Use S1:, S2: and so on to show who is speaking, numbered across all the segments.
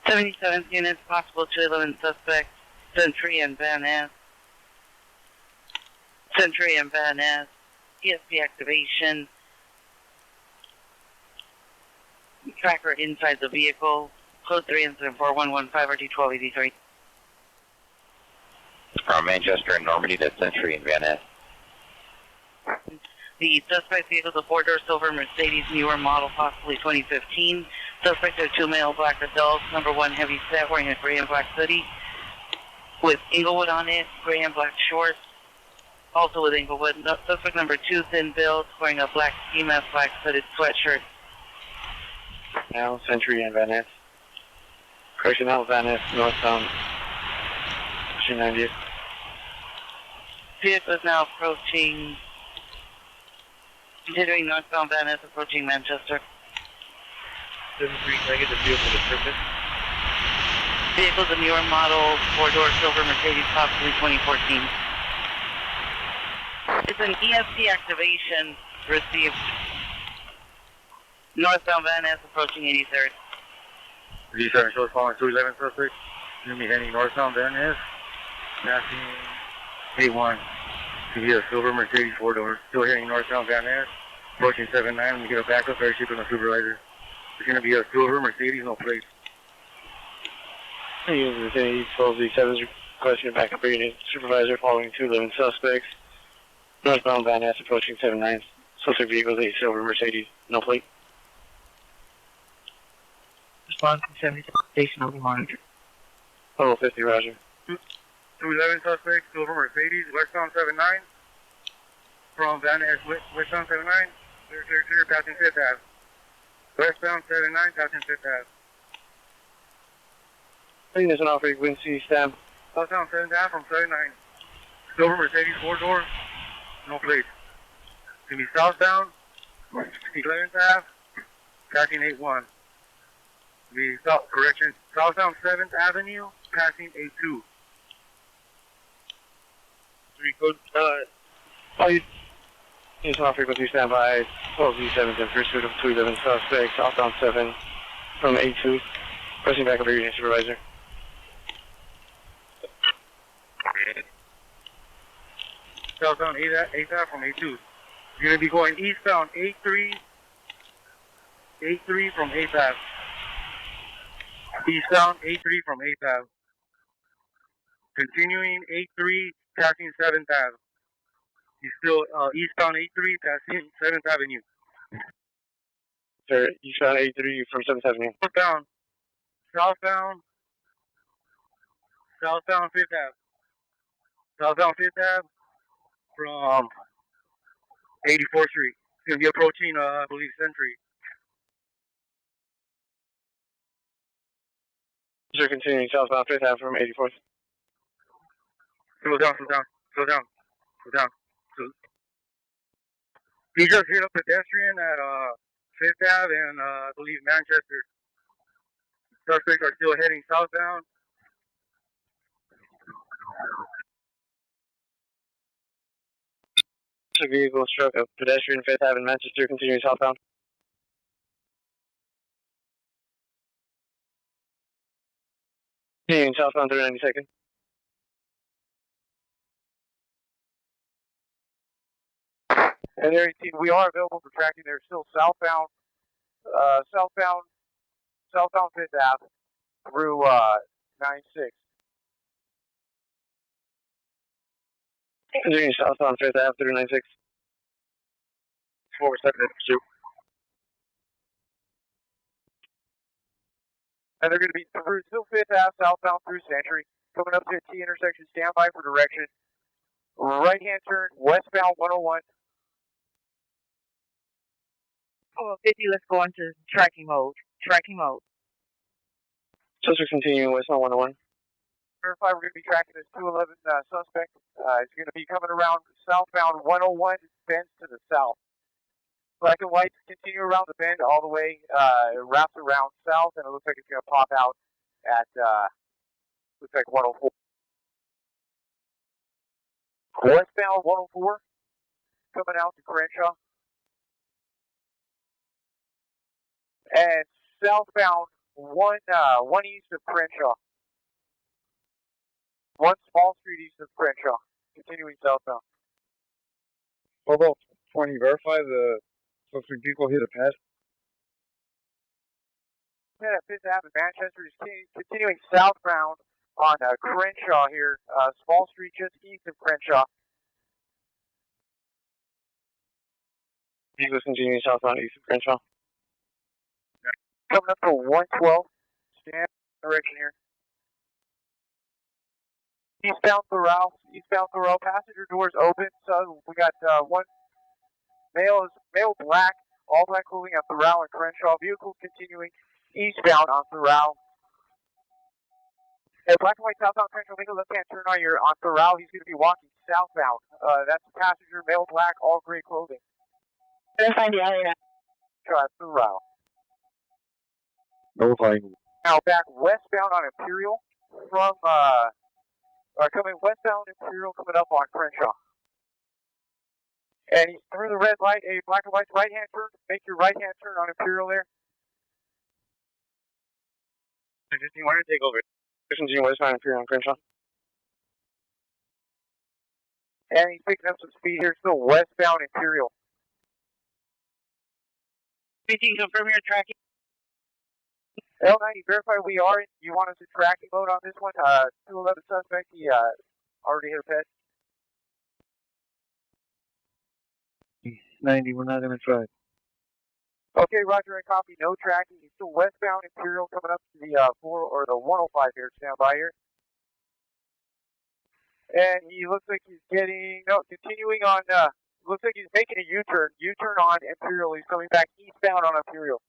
S1: 77th units, possible 211 suspects, Century and Van Ness. Century and Van Ness, ESP activation, tracker inside the vehicle, code 3 incident 4115 RT1283.
S2: From Manchester and Normandy to Century and Van Ness.
S1: The suspect vehicle is a 4-door silver Mercedes, newer model, possibly 2015. Suspects are 2 male black adults, number 1 heavy set, wearing a gray and black hoodie with Inglewood on it, gray and black shorts, also with Inglewood. Suspect number 2, thin build, wearing a black ski mask, black hooded sweatshirt.
S3: Now, Century and Van Ness. Correction, now Van Ness, northbound, 290th.
S1: Vehicle is now approaching, continuing northbound Van Ness, approaching Manchester.
S3: 7-3, can I get the vehicle description?
S1: Vehicle's a newer model, 4-door silver Mercedes, possibly 2014. It's an ESP activation received. Northbound Van Ness approaching 83rd.
S3: 37 shows following 211 suspect. You're going to be heading northbound Van Ness. Passing 81. To be a silver Mercedes 4-door. Still heading northbound Van Ness. Approaching 79. We get a backup airship and a supervisor. It's going to be a silver Mercedes, no plate. Mercedes 12Z7's requesting a backup unit. Supervisor following 211 suspects. Northbound Van Ness approaching 79. Suspect vehicle is a silver Mercedes, no plate.
S1: Response to 70 station over monitor.
S3: Total 50, roger. 211 suspects, silver Mercedes, westbound 79. From Van Ness, westbound 79. Clear, passing 5th Ave. Westbound 79, passing 5th Ave. Ignition off frequency, stand. Southbound 7th Ave from 79. Silver Mercedes 4-door, no plate. It's going to be southbound, 11th Ave, passing 81. The correction, southbound 7th Avenue, passing 82. 3 code, Ignition off frequency, stand by. 12Z7 in pursuit of 211 suspects, southbound 7 from 82. Pressing back up your unit, supervisor. Southbound 8 Ave from 82. You're going to be going eastbound 83 from 8th Ave. Eastbound 83 from 8th Ave. Continuing 83, passing 7th Ave. He's still eastbound 83, passing 7th Avenue. Sir, eastbound 83 from 7th Avenue. Southbound 5th Ave. Southbound 5th Ave from 84th Street. He's going to be approaching, I believe, Century. Sir, continuing southbound 5th Ave from 84th. Slow down. He just hit a pedestrian at 5th Ave and I believe Manchester. Suspects are still heading southbound. The vehicle struck a pedestrian 5th Ave in Manchester, continuing southbound. Continuing southbound 392nd. And there, we are available for tracking. They're still southbound 5th Ave through 96. Continuing southbound 5th Ave through 96. 4-7 pursuit. And they're going to be through still 5th Ave southbound through Century. Coming up to a T intersection, stand by for direction. Right hand turn, westbound 101.
S1: Oh, 50, let's go into tracking mode.
S3: Suspect continuing westbound 101. Verify we're going to be tracking this 211 suspect. It's going to be coming around southbound 101, bends to the south. Black and white continue around the bend all the way, wraps around south, and it looks like it's going to pop out at, looks like 104. Westbound 104, coming out to Crenshaw. And southbound one east of Crenshaw. One small street east of Crenshaw, continuing southbound.
S4: About 20, verify the suspect vehicle hit a pad.
S3: Yeah, Fifth Avenue, Manchester is continuing southbound on Crenshaw here, small street just east of Crenshaw.
S4: Vehicles continuing southbound east of Crenshaw.
S3: Coming up to 112, stand direction here. Eastbound Thoreau, passenger doors open, so we got one male black, all black clothing on Thoreau and Crenshaw, vehicles continuing eastbound on Thoreau. Hey, black and white southbound Crenshaw, make a left-hand turn on Thoreau. He's going to be walking southbound. That's the passenger, male black, all gray clothing.
S1: Verify the other.
S3: Drive Thoreau.
S4: Notifying.
S3: Now back westbound on Imperial from, coming westbound Imperial coming up on Crenshaw. And he's through the red light, a black and white right-hand turn. Make your right-hand turn on Imperial there.
S4: Existing wire, take over. Continue westbound Imperial on Crenshaw.
S3: And he's picking up some speed here, still westbound Imperial.
S1: Speaking, confirm your tracking.
S3: L90, verify we are in. You want us to tracking mode on this one? 211 suspect, he already hit a ped.
S4: 90, we're not going to try.
S3: Okay, roger, I copy. No tracking. He's still westbound Imperial coming up to the 105 here. Stand by here. And he looks like he's continuing on, looks like he's making a U-turn. U-turn on Imperial. He's coming back eastbound on Imperial.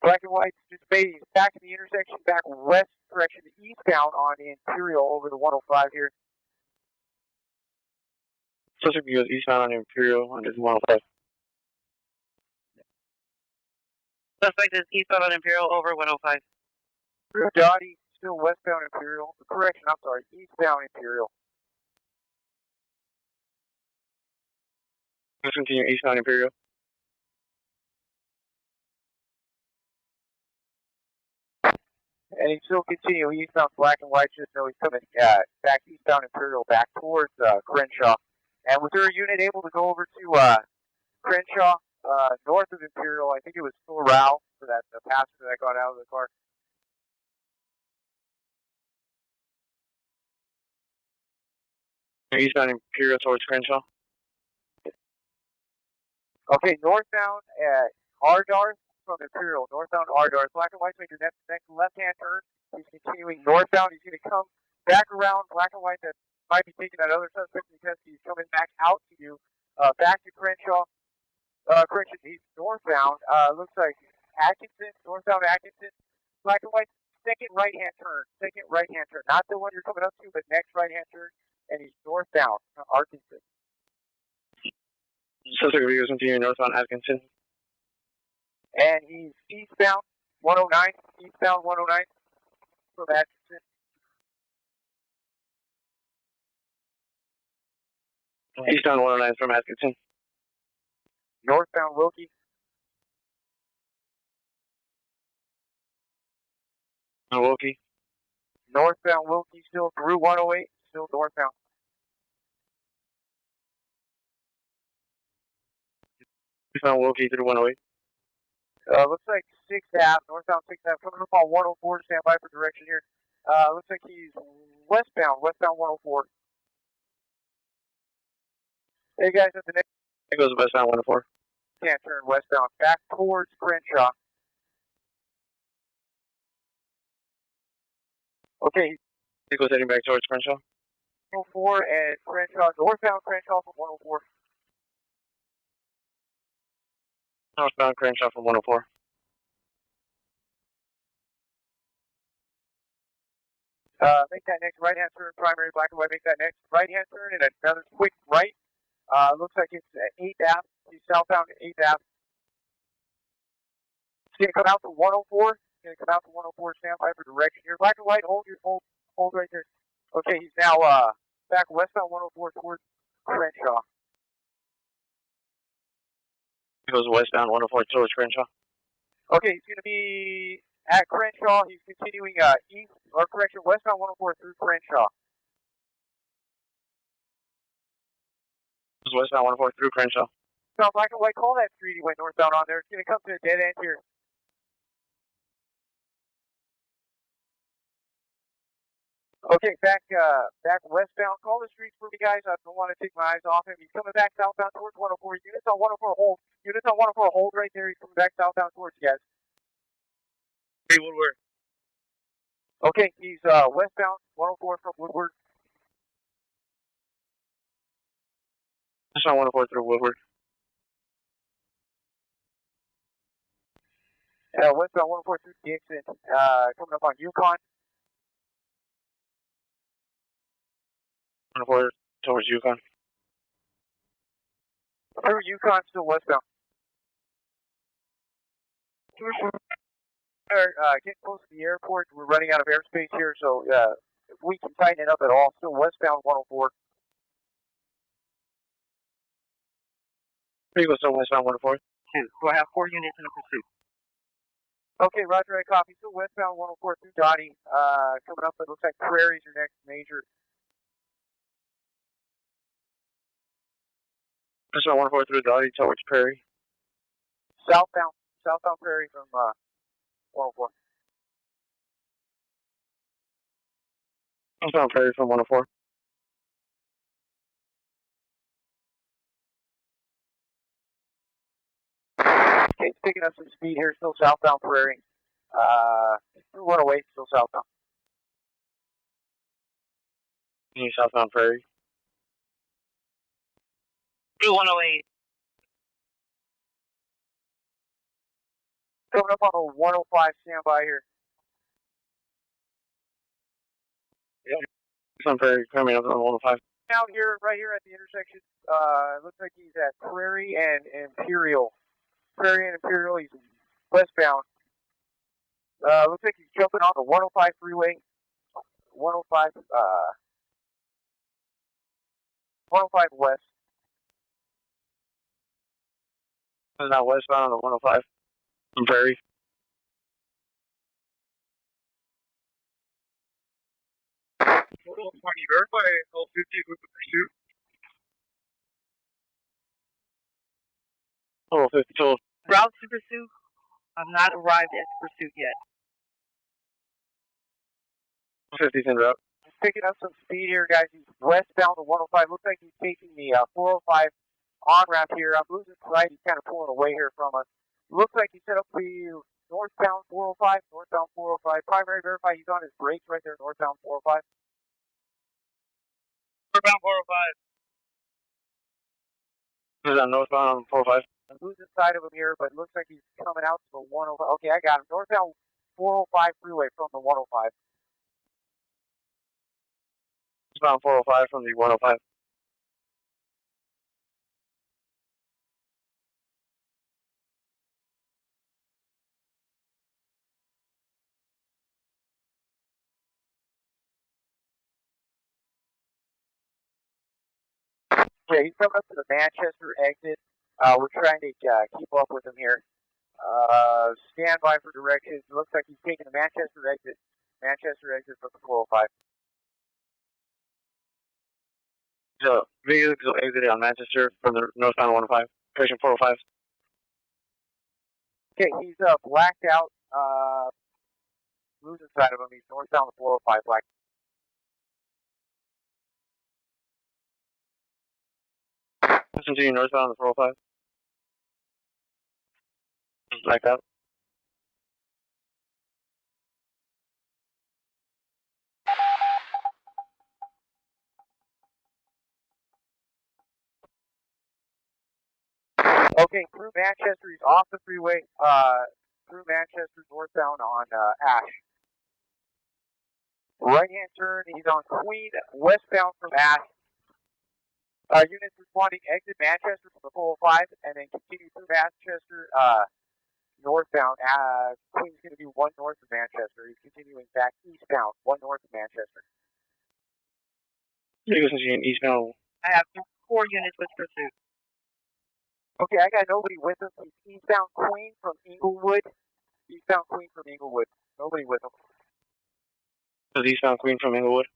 S3: Black and white displayed. He's back in the intersection, back west direction, eastbound on Imperial over the 105 here.
S4: Suspect goes eastbound on Imperial on this 105.
S1: Suspect is eastbound on Imperial over 105.
S3: Dottie, still westbound Imperial. Correction, I'm sorry, eastbound Imperial.
S4: Let's continue eastbound Imperial.
S3: And he's still continuing eastbound black and white, just know he's coming back eastbound Imperial, back towards Crenshaw. And was there a unit able to go over to Crenshaw, north of Imperial? I think it was Thoreau for that the passenger that got out of the car.
S4: Eastbound Imperial towards Crenshaw.
S3: Okay, northbound at Ardar from Imperial, northbound Ardar. Black and white, make your next left-hand turn. He's continuing northbound. He's going to come back around black and white that might be taking that other suspect because he's coming back out to you, back to Crenshaw. Crenshaw, he's northbound. Looks like Atkinson, northbound Atkinson. Black and white, second right-hand turn. Not the one you're coming up to, but next right-hand turn. And he's northbound, Atkinson.
S4: Suspect goes continuing northbound Atkinson.
S3: And he's eastbound 109, from Atkinson.
S4: Eastbound 109 from Atkinson.
S3: Northbound Wilkie.
S4: Wilkie.
S3: Northbound Wilkie, still through 108, still northbound.
S4: Eastbound Wilkie through 108.
S3: Looks like 6th Ave, northbound 6th Ave, coming up on 104, stand by for direction here. Looks like he's westbound 104. Hey guys, at the next.
S4: It goes westbound 104.
S3: Can't turn westbound, back towards Crenshaw. Okay.
S4: It goes heading back towards Crenshaw.
S3: 104 and Crenshaw, northbound Crenshaw from 104.
S4: Northbound Crenshaw from 104.
S3: Make that next right-hand turn, primary black and white, make that next right-hand turn and another quick right. Looks like it's 8th Ave, he's southbound 8th Ave. It's going to come out to 104, stand by for direction here. Black and white, hold right there. Okay, he's now back westbound 104 towards Crenshaw.
S4: It goes westbound 104 towards Crenshaw.
S3: Okay, he's going to be At Crenshaw, he's continuing east, or correction, westbound 104 through Crenshaw.
S4: This is westbound 104 through Crenshaw.
S3: So black and white, call that street he went northbound on there. It's going to come to a dead end here. Okay, back westbound. Call the streets for me, guys. I don't want to take my eyes off him. He's coming back southbound towards 104. Units on 104 hold. Units on 104 hold right there. He's coming back southbound towards you guys.
S4: Hey, Woodward.
S3: Okay, he's westbound 104 from Woodward.
S4: Westbound 104 through Woodward.
S3: Westbound 104 through Dixon. Coming up on Yukon.
S4: 104 towards Yukon.
S3: Through Yukon, still westbound. Getting close to the airport. We're running out of airspace here, so if we can tighten it up at all, still westbound 104.
S4: Here you go, still westbound 104.
S1: So I have 4 units in a pursuit.
S3: Okay, roger, I copy. Still westbound 104 through Dottie. Coming up, it looks like Prairie's your next major.
S4: Westbound 104 through Dottie towards Prairie.
S3: Southbound Prairie from 104.
S4: Westbound Prairie from 104.
S3: Okay, it's picking up some speed here, still southbound Prairie. Through 108, still southbound.
S4: Southbound Prairie.
S1: Through 108.
S3: Coming up on the 105, standby here.
S4: Westbound Prairie coming up on 105.
S3: Out here, right here at the intersection, looks like he's at Prairie and Imperial. Prairie and Imperial, he's westbound. Looks like he's jumping on the 105 freeway. 105 west.
S4: This is not westbound on the 105 from Prairie.
S3: Total 20, verify all 50 with the pursuit.
S4: Total 50, total.
S1: Route to pursuit. I've not arrived at pursuit yet.
S4: 50's en route.
S3: He's picking up some speed here, guys. He's westbound to 105. Looks like he's taking the 405 on-ramp here. I'm losing sight. He's kind of pulling away here from us. Looks like he set up the northbound 405. Primary verify he's on his brakes right there, northbound 405.
S4: Northbound 405. This is on northbound on 405.
S3: I'm losing sight of him here, but it looks like he's coming out to the 105. Okay, I got him. Northbound 405 freeway from the 105.
S4: Northbound 405 from the 105.
S3: Yeah, he's coming up to the Manchester exit. We're trying to keep up with him here. Stand by for directions. It looks like he's taking the Manchester exit. Manchester exit from the 405.
S4: So, vehicle exited on Manchester from the northbound 105. Station 405.
S3: Okay, he's blacked out. Losing sight of him. He's northbound 405 black.
S4: Continue northbound on the 405. Blacked out.
S3: Okay, through Manchester, he's off the freeway. Through Manchester, northbound on Ash. Right-hand turn, he's on Queen, westbound from Ash. Units responding, exit Manchester from the 405, and then continue through Manchester, northbound. Queen's going to be 1 north of Manchester. He's continuing back eastbound, 1 north of Manchester.
S4: Vehicles continuing eastbound.
S1: I have 4 units with pursuit.
S3: Okay, I got nobody with him. He's eastbound Queen from Inglewood. Eastbound Queen from Inglewood. Nobody with him.
S4: This is eastbound Queen from Inglewood.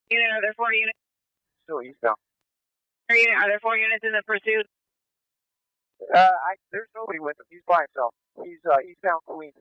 S1: Unit, are there 4 units?
S3: Still eastbound.
S1: Are there 4 units in the pursuit?
S3: There's nobody with him. He's by himself. He's eastbound Queen.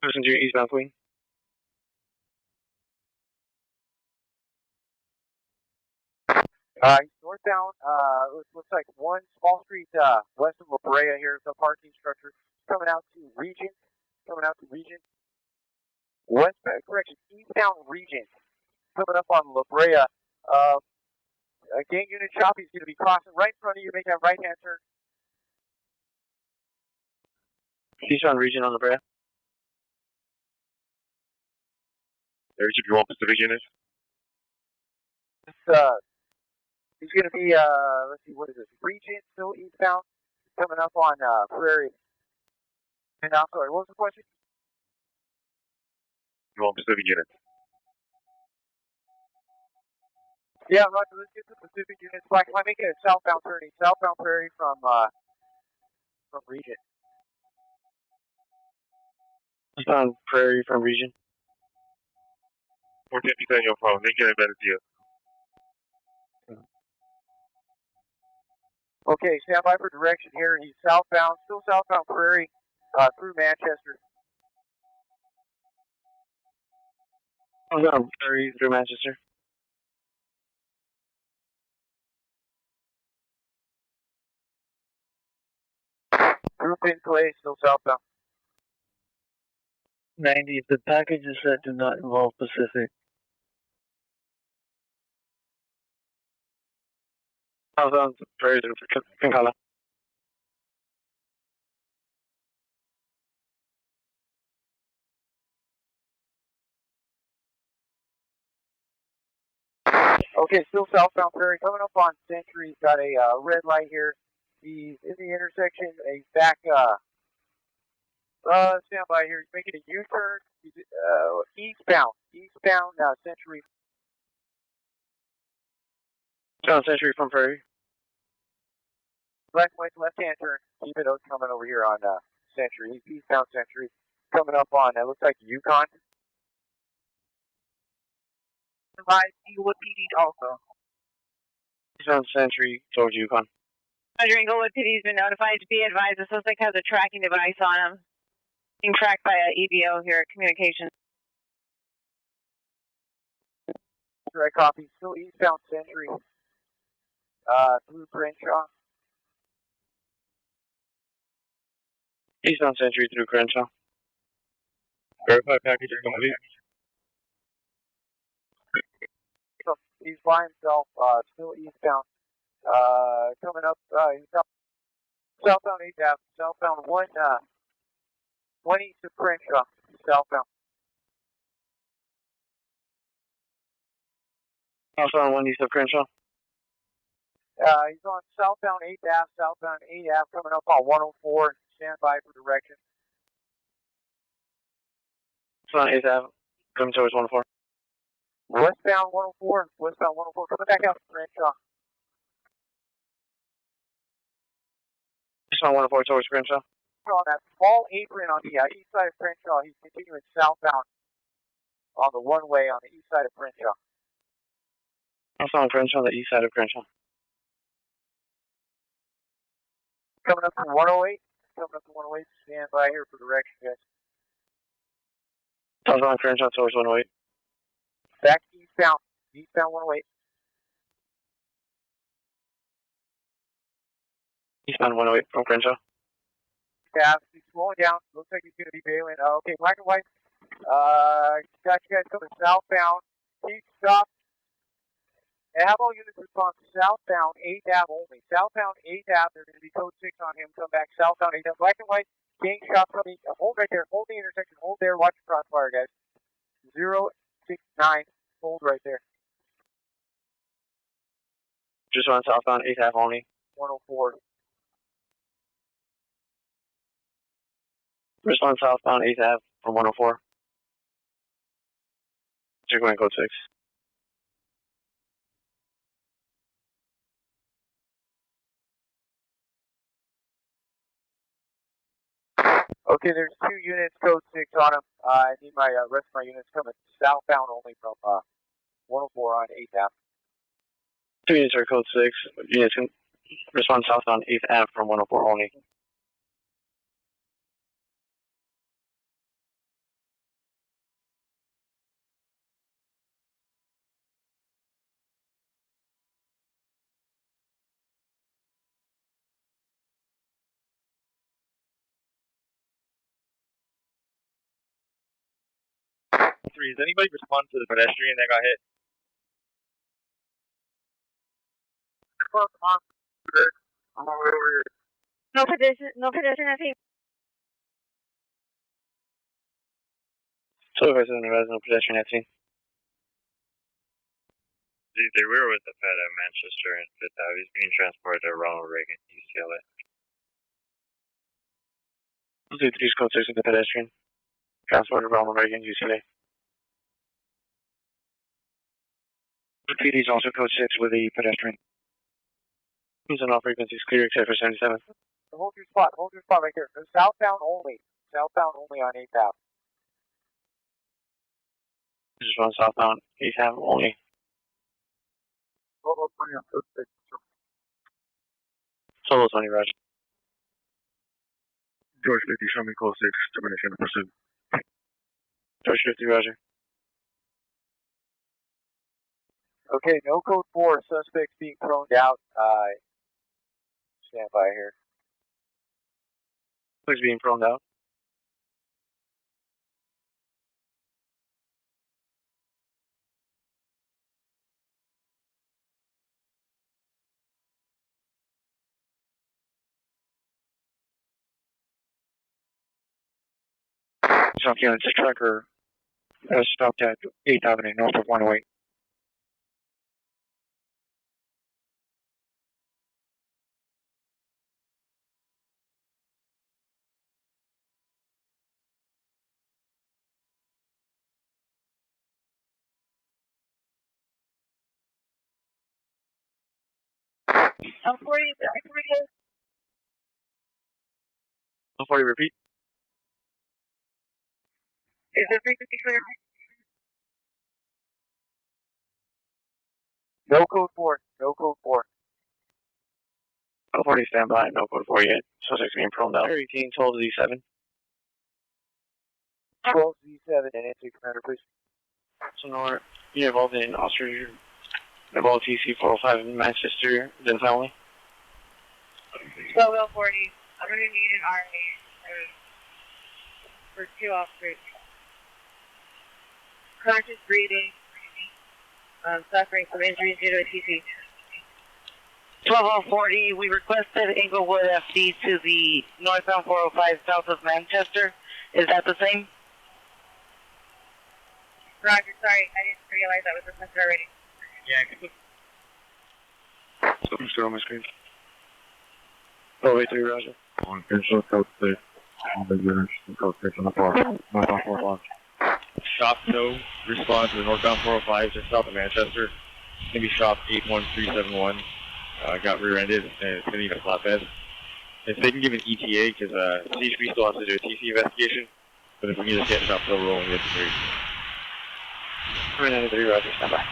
S4: Person to eastbound Queen.
S3: He's northbound. Looks like one small street west of La Brea here. The parking structure coming out to Region. Correction, eastbound Region. Coming up on La Brea. Gang unit Choppy is going to be crossing right in front of you. Make that right hand turn.
S4: Eastbound Region on La Brea.
S2: There should be 1 Pacific unit.
S3: He's going to be, let's see, what is this? Region, still eastbound, coming up on Prairie. And I'm sorry, what was the question?
S2: 1 Pacific unit.
S3: Yeah, Roger, let's get to Pacific units. Black, I make a southbound turning, southbound Prairie from Region.
S4: Eastbound Prairie from Region.
S2: 410% your phone. Lincoln and Benedictine.
S3: Okay, stand by for direction here. He's southbound, still southbound Prairie, through Manchester.
S4: Eastbound Prairie through Manchester.
S3: Through Pin Clay, still southbound.
S4: 90. The packages that do not involve Pacific. Southbound Prairie through Pincala.
S3: Okay, still southbound Prairie, coming up on Century. He's got a red light here. He's in the intersection. He's back, stand by here. He's making a U-turn. He's eastbound Century.
S4: Eastbound Century from Prairie.
S3: Black and white left-hand turn. Keep it coming over here on Century. He's eastbound Century. Coming up on, it looks like Yukon. By Inglewood PD also.
S4: Eastbound Century towards Yukon.
S1: Roger, Inglewood PD has been notified. To be advised, the suspect has a tracking device on him. Being tracked by an EBO here at Communications.
S3: Right, copy. Still eastbound Century. Through Crenshaw.
S4: Eastbound Century through Crenshaw.
S2: Verify package complete.
S3: He's by himself, still eastbound. Coming up, southbound 8th Ave, southbound 1 east of Crenshaw, southbound.
S4: Southbound 1 east of Crenshaw.
S3: He's on southbound 8th Ave, coming up on 104. Stand by for direction.
S4: Southbound 8th Ave, coming towards 104.
S3: Westbound 104, coming back out to Crenshaw.
S4: Eastbound 104 towards Crenshaw.
S3: On that small apron on the east side of Crenshaw, he's continuing southbound on the one-way on the east side of Crenshaw.
S4: Southbound Crenshaw, the east side of Crenshaw.
S3: Coming up to 108, stand by here for direction, guys.
S4: Southbound Crenshaw towards 108.
S3: Back eastbound 108.
S4: Eastbound 108 from Crenshaw.
S3: Yeah, he's slowing down. Looks like he's going to be bailing. Okay, black and white. Got you guys coming southbound. Keep stop. And have all units respond southbound 8th Ave only. Southbound 8th Ave, they're going to be code 6 on him. Come back southbound 8th Ave. Black and white. Gang shot coming. Hold right there. Hold the intersection. Hold there. Watch the crossfire, guys. 069. Hold right there.
S4: Just on southbound 8th Ave only.
S3: 104.
S4: Respond southbound 8th Ave from 104. You're going code 6.
S3: Okay, there's 2 units, code 6 on them. I need my rest of my units coming southbound only from 104 on 8th Ave.
S4: 2 units are code 6. Units can respond southbound 8th Ave from 104 only.
S2: Three, does anybody respond to the pedestrian that got hit?
S3: I'm over here.
S5: No pedestrian, I think.
S4: So if I said there's no pedestrian at scene.
S2: They were with the Fed at Manchester and Fifth Ave. He's being transported to Ronald Reagan, UCLA.
S4: Let's do 3 code 6 with the pedestrian. Transported to Ronald Reagan, UCLA. The PD is also code 6 with the pedestrian. He's on all frequencies clear except for 77.
S3: Hold your spot right here. Southbound only on 8th Ave.
S4: This is one southbound 8th Ave only. Solo 20, Roger.
S2: George 50, show me code 6, termination of pursuit.
S4: George 50, Roger.
S3: Okay, no code 4. Suspects being thrown out. Stand by here.
S4: Who's being thrown out? Some units, a trucker stopped at 8th Avenue, north of 108.
S5: I'm 40.
S4: 140, repeat.
S5: Is the frequency clear?
S3: No code 4.
S4: 140, stand by, no code 4 yet. Suspect's being thrown out. 18, 12 Z7.
S3: 12 Z7 and entry commander, please.
S4: So now you're involved in Austria, involved TC 405 in Manchester, then family.
S5: 1240. I'm going to need an RA for 2 officers. Conscious breathing. Suffering from injuries due to a TC.
S1: 12040, we requested Inglewood FD to the northbound 405 south of Manchester. Is that the same?
S5: Roger, sorry, I didn't realize that was requested already.
S4: Yeah, something's still on my screen. Oh, wait, 3, Roger.
S2: On control code 6, on the units, code 6 on the floor, northbound 405. Shop no response to the northbound 405 just south of Manchester. Maybe shop 81371. Got rear-ended and it's going to need a flatbed. If they can give an ETA, because CHP still has to do a TC investigation, but if we can just get shop still rolling, it's great.
S4: 393, Roger, stand by.